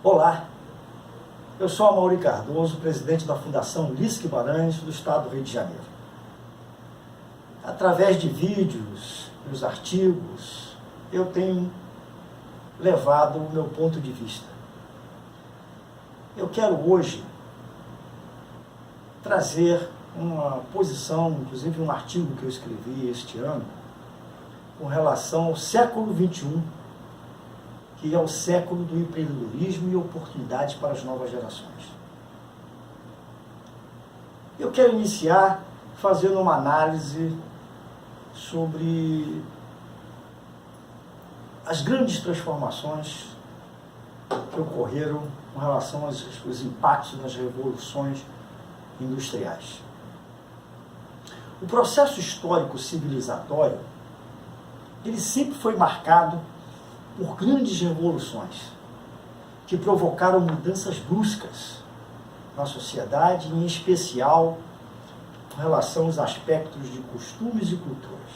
Olá, eu sou Amaury Cardoso, presidente da Fundação Ulisses Guimarães, do Estado do Rio de Janeiro. Através de vídeos, dos artigos, eu tenho levado o meu ponto de vista. Eu quero hoje trazer uma posição, inclusive um artigo que eu escrevi este ano, com relação ao século XXI, que é o século do empreendedorismo e oportunidades para as novas gerações. Eu quero iniciar fazendo uma análise sobre as grandes transformações que ocorreram com relação aos impactos das revoluções industriais. O processo histórico civilizatório, ele sempre foi marcado por grandes revoluções que provocaram mudanças bruscas na sociedade, em especial com relação aos aspectos de costumes e culturas.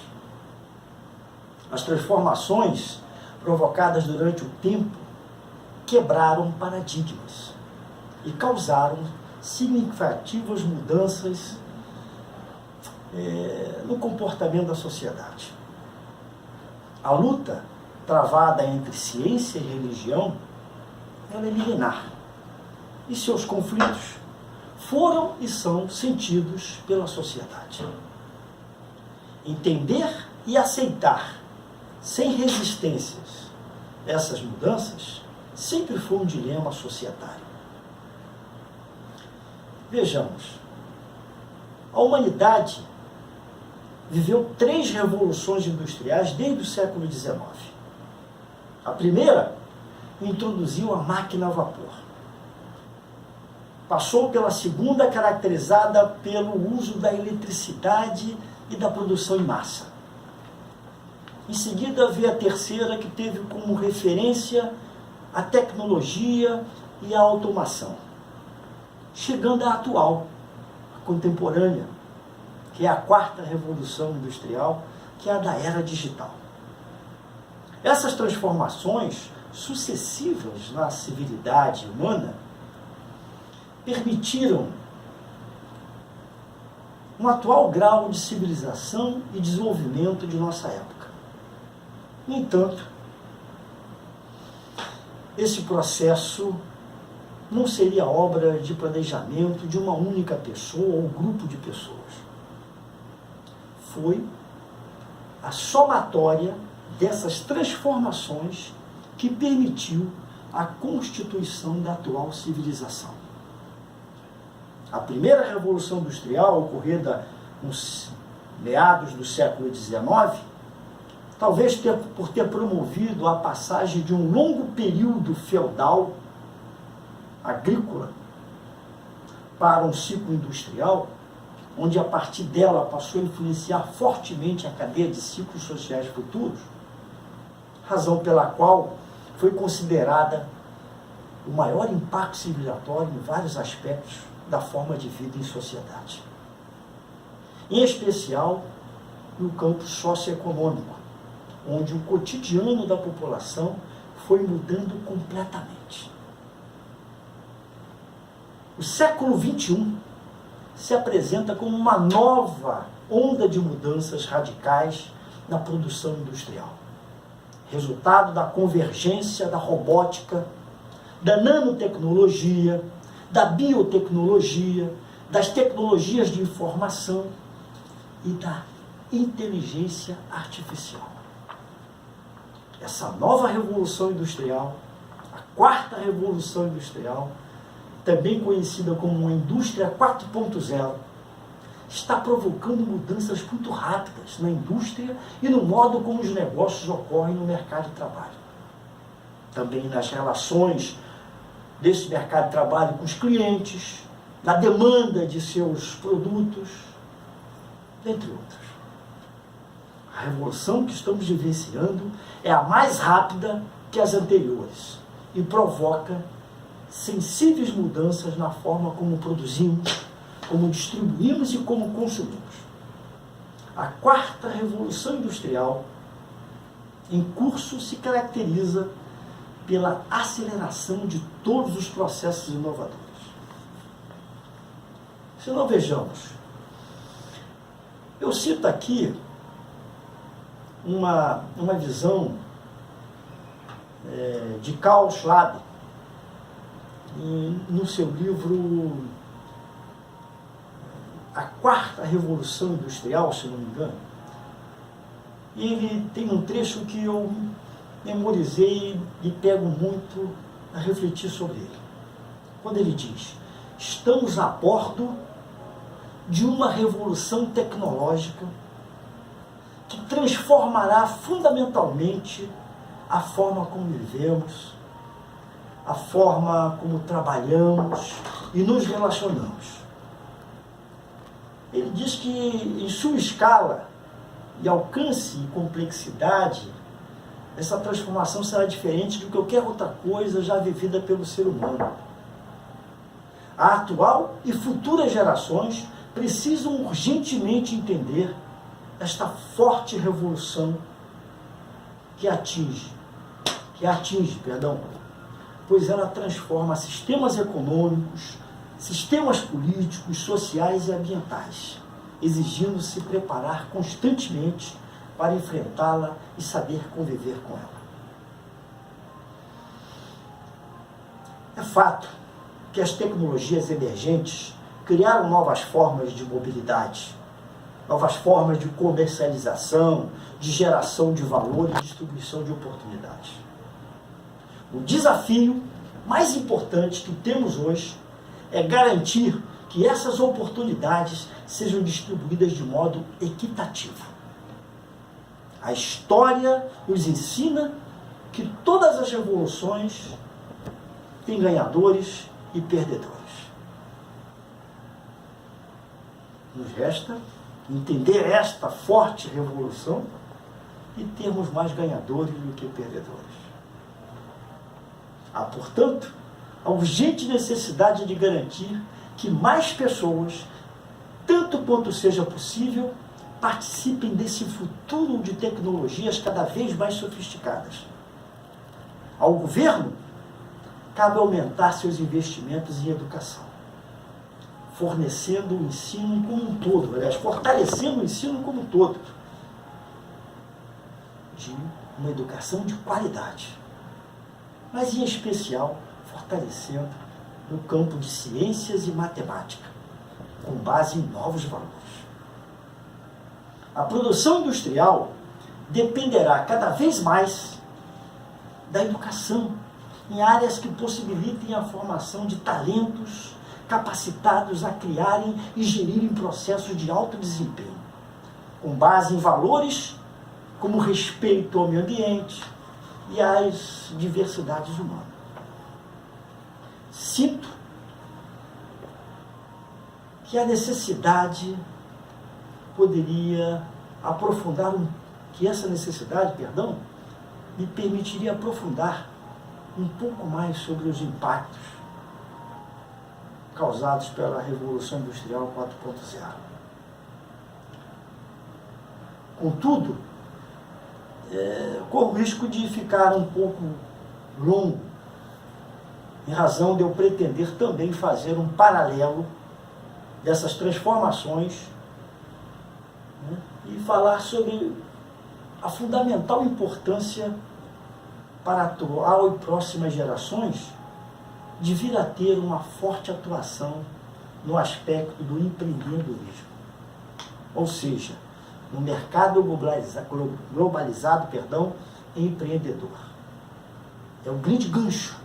As transformações provocadas durante o tempo quebraram paradigmas e causaram significativas mudanças no comportamento da sociedade. A luta travada entre ciência e religião, ela é milenar. E seus conflitos foram e são sentidos pela sociedade. Entender e aceitar, sem resistências, essas mudanças, sempre foi um dilema societário. Vejamos, a humanidade viveu 3 revoluções industriais desde o século XIX. A primeira introduziu a máquina a vapor. Passou pela segunda, caracterizada pelo uso da eletricidade e da produção em massa. Em seguida veio a terceira, que teve como referência a tecnologia e a automação. Chegando à atual, a contemporânea, que é a 4ª revolução industrial, que é a da era digital. Essas transformações sucessivas na civilidade humana permitiram um atual grau de civilização e desenvolvimento de nossa época. No entanto, esse processo não seria obra de planejamento de uma única pessoa ou grupo de pessoas. Foi a somatória dessas transformações que permitiu a constituição da atual civilização. A primeira revolução industrial, ocorrida nos meados do século XIX, talvez por ter promovido a passagem de um longo período feudal, agrícola, para um ciclo industrial, onde a partir dela passou a influenciar fortemente a cadeia de ciclos sociais futuros, razão pela qual foi considerada o maior impacto civilizatório em vários aspectos da forma de vida em sociedade. Em especial no campo socioeconômico, onde o cotidiano da população foi mudando completamente. O século XXI se apresenta como uma nova onda de mudanças radicais na produção industrial. Resultado da convergência da robótica, da nanotecnologia, da biotecnologia, das tecnologias de informação e da inteligência artificial. Essa nova revolução industrial, a 4ª revolução industrial, também conhecida como uma indústria 4.0, está provocando mudanças muito rápidas na indústria e no modo como os negócios ocorrem no mercado de trabalho. Também nas relações desse mercado de trabalho com os clientes, na demanda de seus produtos, entre outros. A revolução que estamos vivenciando é a mais rápida que as anteriores e provoca sensíveis mudanças na forma como produzimos, como distribuímos e como consumimos. A 4ª revolução industrial em curso se caracteriza pela aceleração de todos os processos inovadores. Se não vejamos, eu cito aqui uma visão de Carl Schwab, no seu livro A Quarta Revolução Industrial, se não me engano. Ele tem um trecho que eu memorizei e pego muito a refletir sobre ele. Quando ele diz: estamos a bordo de uma revolução tecnológica que transformará fundamentalmente a forma como vivemos, a forma como trabalhamos e nos relacionamos. Ele diz que em sua escala e alcance e complexidade, essa transformação será diferente de qualquer outra coisa já vivida pelo ser humano. A atual e futuras gerações precisam urgentemente entender esta forte revolução que atinge, pois ela transforma sistemas econômicos, sistemas políticos, sociais e ambientais, exigindo se preparar constantemente para enfrentá-la e saber conviver com ela. É fato que as tecnologias emergentes criaram novas formas de mobilidade, novas formas de comercialização, de geração de valor e distribuição de oportunidades. O desafio mais importante que temos hoje é garantir que essas oportunidades sejam distribuídas de modo equitativo. A história nos ensina que todas as revoluções têm ganhadores e perdedores. Nos resta entender esta forte revolução e termos mais ganhadores do que perdedores. Há, portanto, a urgente necessidade de garantir que mais pessoas, tanto quanto seja possível, participem desse futuro de tecnologias cada vez mais sofisticadas. Ao governo, cabe aumentar seus investimentos em educação, fornecendo o ensino como um todo, aliás, fortalecendo o ensino como um todo, de uma educação de qualidade, mas em especial fortalecendo no campo de ciências e matemática, com base em novos valores. A produção industrial dependerá cada vez mais da educação em áreas que possibilitem a formação de talentos capacitados a criarem e gerirem processos de alto desempenho, com base em valores como respeito ao meio ambiente e às diversidades humanas. Cito que a necessidade poderia aprofundar, que essa necessidade, me permitiria aprofundar um pouco mais sobre os impactos causados pela Revolução Industrial 4.0. Contudo, corro o risco de ficar um pouco longo, em razão de eu pretender também fazer um paralelo dessas transformações, né, e falar sobre a fundamental importância para a atual e próximas gerações de vir a ter uma forte atuação no aspecto do empreendedorismo. Ou seja, no mercado globalizado, empreendedor. É um grande gancho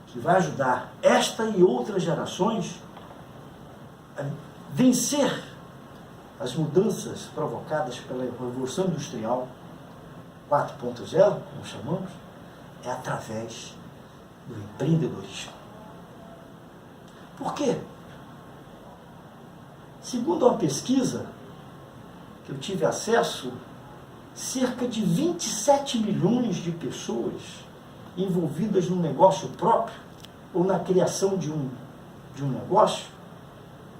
que vai ajudar esta e outras gerações a vencer as mudanças provocadas pela Revolução Industrial 4.0, como chamamos, é através do empreendedorismo. Por quê? Segundo uma pesquisa que eu tive acesso, cerca de 27 milhões de pessoas envolvidas no negócio próprio ou na criação de um negócio,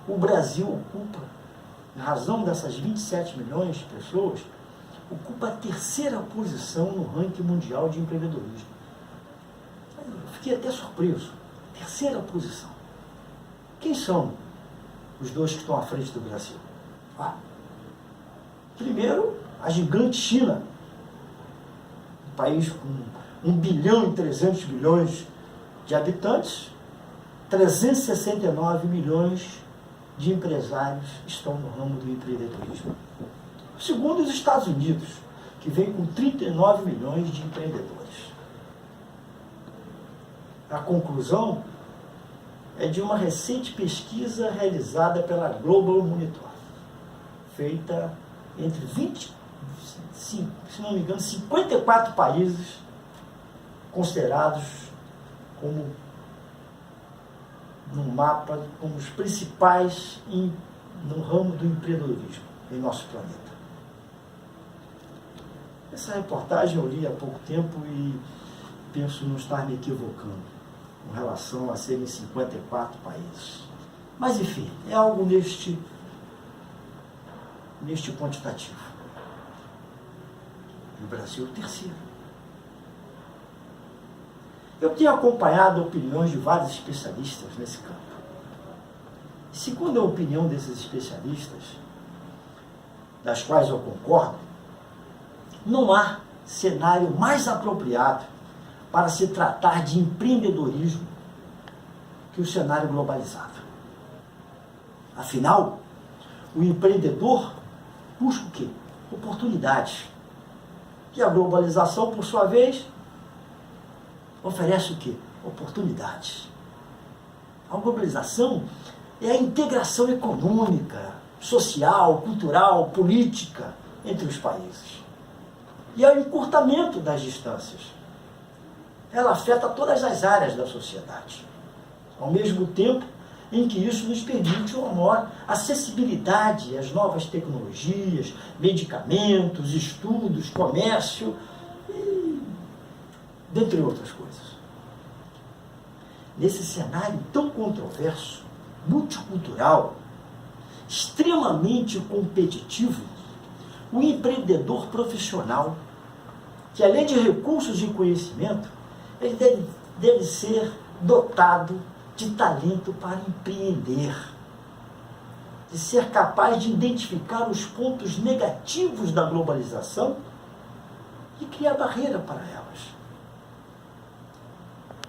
o Brasil ocupa, em razão dessas 27 milhões de pessoas, ocupa a terceira posição no ranking mundial de empreendedorismo. Eu fiquei até surpreso. Terceira posição. Quem são os dois que estão à frente do Brasil? Primeiro, a gigante China, um país com 1 bilhão e 300 bilhões de habitantes, 369 milhões de empresários estão no ramo do empreendedorismo. Segundo, os Estados Unidos, que vem com 39 milhões de empreendedores. A conclusão é de uma recente pesquisa realizada pela Global Monitor, feita entre se não me engano, 54 países considerados como no mapa como os principais no ramo do empreendedorismo em nosso planeta. Essa reportagem eu li há pouco tempo e penso não estar me equivocando com relação a serem 54 países. Mas enfim, é algo neste quantitativo. E o Brasil, terceiro. Eu tenho acompanhado opiniões de vários especialistas nesse campo. Segundo a opinião desses especialistas, das quais eu concordo, não há cenário mais apropriado para se tratar de empreendedorismo que o cenário globalizado. Afinal, o empreendedor busca o quê? Oportunidades. E a globalização, por sua vez, oferece o quê? Oportunidades. A globalização é a integração econômica, social, cultural, política entre os países. E é o encurtamento das distâncias. Ela afeta todas as áreas da sociedade. Ao mesmo tempo em que isso nos permite uma maior acessibilidade às novas tecnologias, medicamentos, estudos, comércio, e dentre outras coisas. Nesse cenário tão controverso, multicultural, extremamente competitivo, o empreendedor profissional, que além de recursos de conhecimento, ele deve ser dotado de talento para empreender, de ser capaz de identificar os pontos negativos da globalização e criar barreira para elas.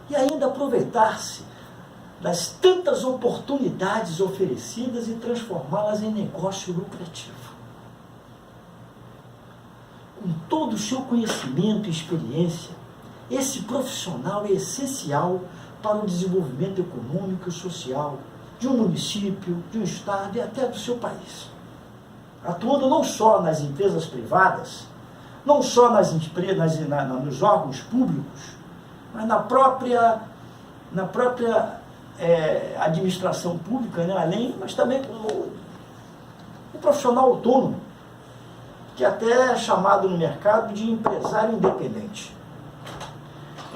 E ainda aproveitar-se das tantas oportunidades oferecidas e transformá-las em negócio lucrativo. Com todo o seu conhecimento e experiência, esse profissional é essencial para o desenvolvimento econômico e social de um município, de um estado e até do seu país. Atuando não só nas empresas privadas, não só nos órgãos públicos, mas na própria administração pública, né, mas também como um profissional autônomo, que até é chamado no mercado de empresário independente.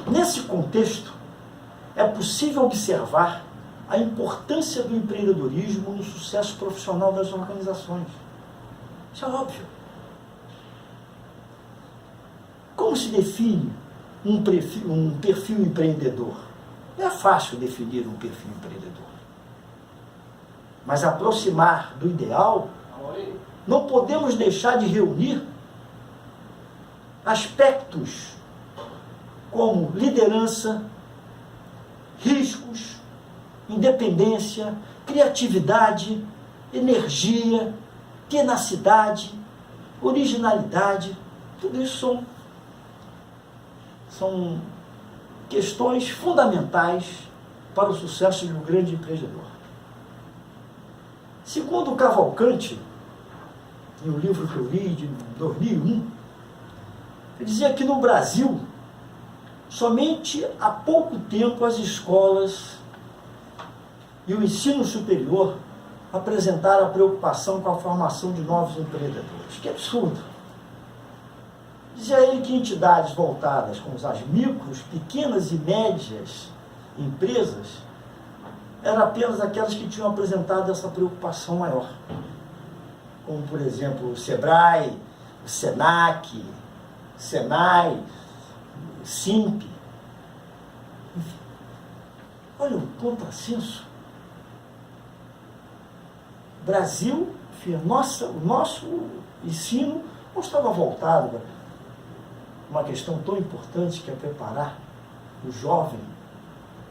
Nesse contexto, é possível observar a importância do empreendedorismo no sucesso profissional das organizações. Isso é óbvio. Como se define um perfil empreendedor? É fácil definir um perfil empreendedor. Mas aproximar do ideal, não podemos deixar de reunir aspectos como liderança, riscos, independência, criatividade, energia, tenacidade, originalidade. Tudo isso são questões fundamentais para o sucesso de um grande empreendedor. Segundo Cavalcanti, em um livro que eu li de 2001, ele dizia que no Brasil, somente há pouco tempo as escolas e o ensino superior apresentaram a preocupação com a formação de novos empreendedores. Que absurdo! Dizia ele que entidades voltadas como as micros, pequenas e médias empresas eram apenas aquelas que tinham apresentado essa preocupação maior. Como, por exemplo, o Sebrae, Senac, Senai, Simp. Enfim, olha o contrassenso. Brasil, o nosso ensino não estava voltado para uma questão tão importante que é preparar o jovem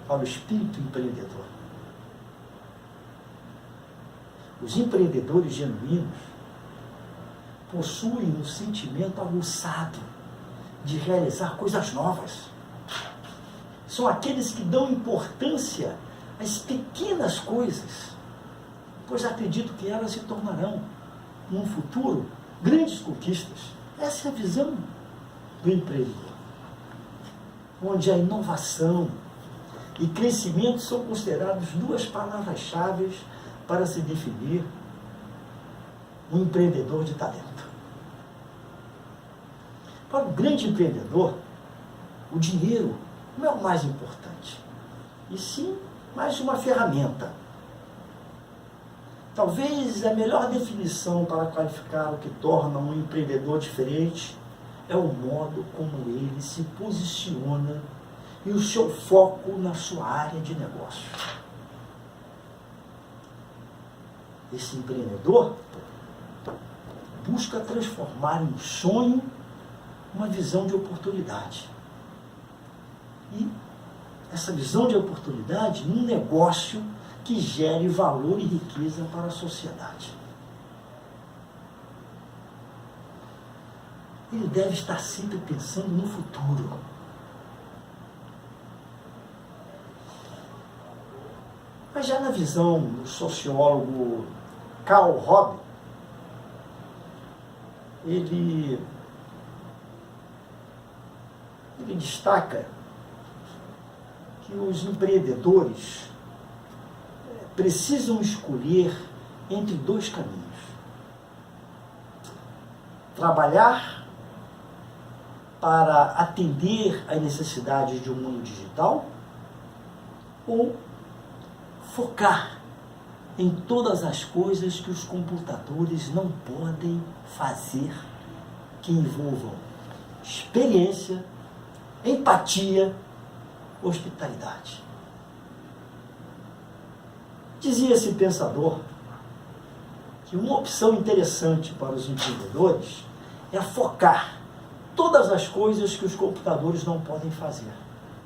para o espírito empreendedor. Os empreendedores genuínos possuem um sentimento aguçado de realizar coisas novas. São aqueles que dão importância às pequenas coisas, pois acredito que elas se tornarão, num futuro, grandes conquistas. Essa é a visão do empreendedor, onde a inovação e crescimento são considerados duas palavras-chave para se definir um empreendedor de talento. Para o grande empreendedor, o dinheiro não é o mais importante, e sim mais uma ferramenta. Talvez a melhor definição para qualificar o que torna um empreendedor diferente é o modo como ele se posiciona e o seu foco na sua área de negócio. Esse empreendedor busca transformar um sonho uma visão de oportunidade. E essa visão de oportunidade num negócio que gere valor e riqueza para a sociedade. Ele deve estar sempre pensando no futuro. Mas já na visão do sociólogo Karl Robb, ele destaca que os empreendedores precisam escolher entre dois caminhos: trabalhar para atender às necessidades de um mundo digital ou focar em todas as coisas que os computadores não podem fazer, que envolvam experiência, empatia, hospitalidade. Dizia esse pensador que uma opção interessante para os empreendedores é focar todas as coisas que os computadores não podem fazer.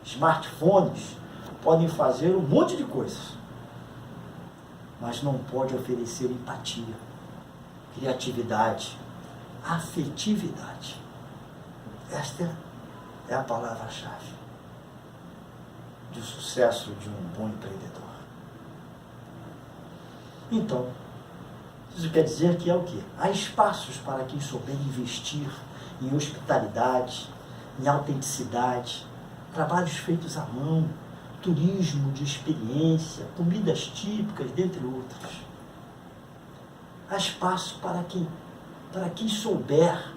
Smartphones podem fazer um monte de coisas, mas não pode oferecer empatia, criatividade, afetividade. Esta é a palavra-chave do sucesso de um bom empreendedor. Então, isso quer dizer que é o quê? Há espaços para quem souber investir em hospitalidade, em autenticidade, trabalhos feitos à mão, turismo de experiência, comidas típicas, dentre outros. Há espaço para quem souber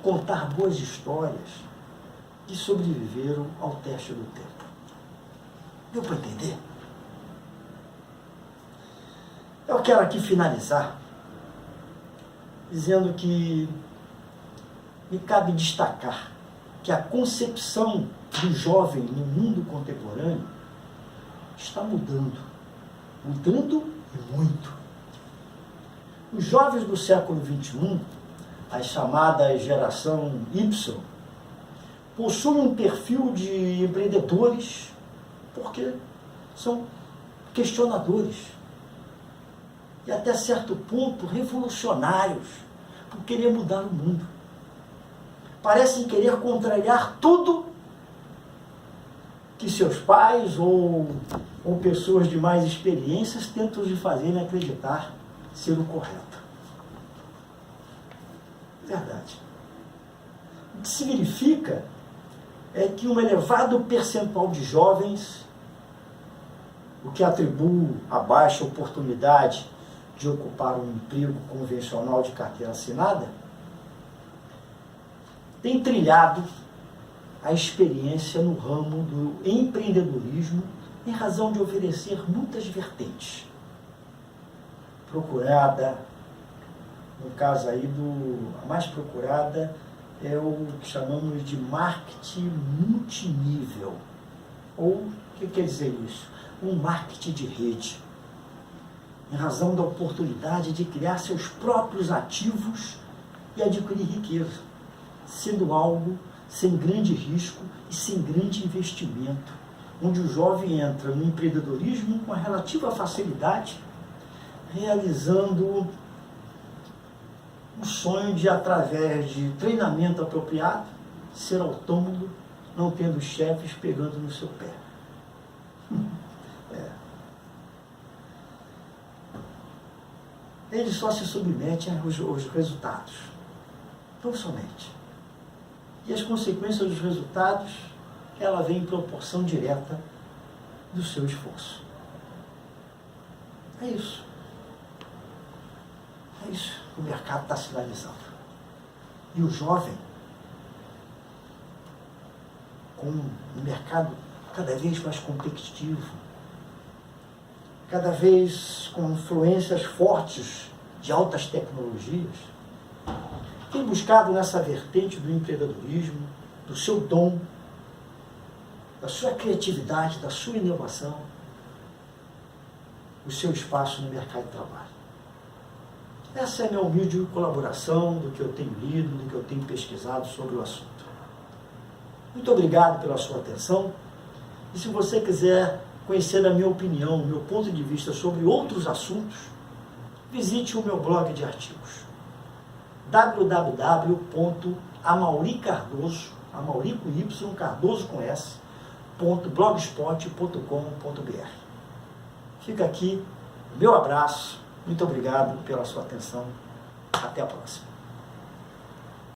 contar boas histórias que sobreviveram ao teste do tempo. Deu para entender? Eu quero aqui finalizar dizendo que me cabe destacar que a concepção do jovem no mundo contemporâneo está mudando e muito. Os jovens do século XXI, a chamada geração Y, possuem um perfil de empreendedores porque são questionadores e até certo ponto revolucionários por querer mudar o mundo. Parecem querer contrariar tudo que seus pais ou pessoas de mais experiências tentam de fazerem acreditar ser o correto. Verdade. O que significa é que um elevado percentual de jovens, o que atribui a baixa oportunidade de ocupar um emprego convencional de carteira assinada, tem trilhado a experiência no ramo do empreendedorismo em razão de oferecer muitas vertentes, procurada no caso aí a mais procurada é o que chamamos de marketing multinível. Ou, o que quer dizer isso? Um marketing de rede. Em razão da oportunidade de criar seus próprios ativos e adquirir riqueza, sendo algo sem grande risco e sem grande investimento, onde o jovem entra no empreendedorismo com relativa facilidade, realizando um sonho de, através de treinamento apropriado, ser autônomo, não tendo chefes pegando no seu pé. Ele só se submete aos resultados, tão somente. E as consequências dos resultados, ela vem em proporção direta do seu esforço. É isso. É isso que o mercado está sinalizando. E o jovem, com um mercado cada vez mais competitivo, cada vez com influências fortes de altas tecnologias, tem buscado nessa vertente do empreendedorismo, do seu dom, da sua criatividade, da sua inovação, o seu espaço no mercado de trabalho. Essa é a minha humilde colaboração do que eu tenho lido, do que eu tenho pesquisado sobre o assunto. Muito obrigado pela sua atenção. E se você quiser conhecer a minha opinião, o meu ponto de vista sobre outros assuntos, visite o meu blog de artigos www.amauricardoso, Amauri com Y, Cardoso com S, .blogspot.com.br. Fica aqui o meu abraço, muito obrigado pela sua atenção, até a próxima.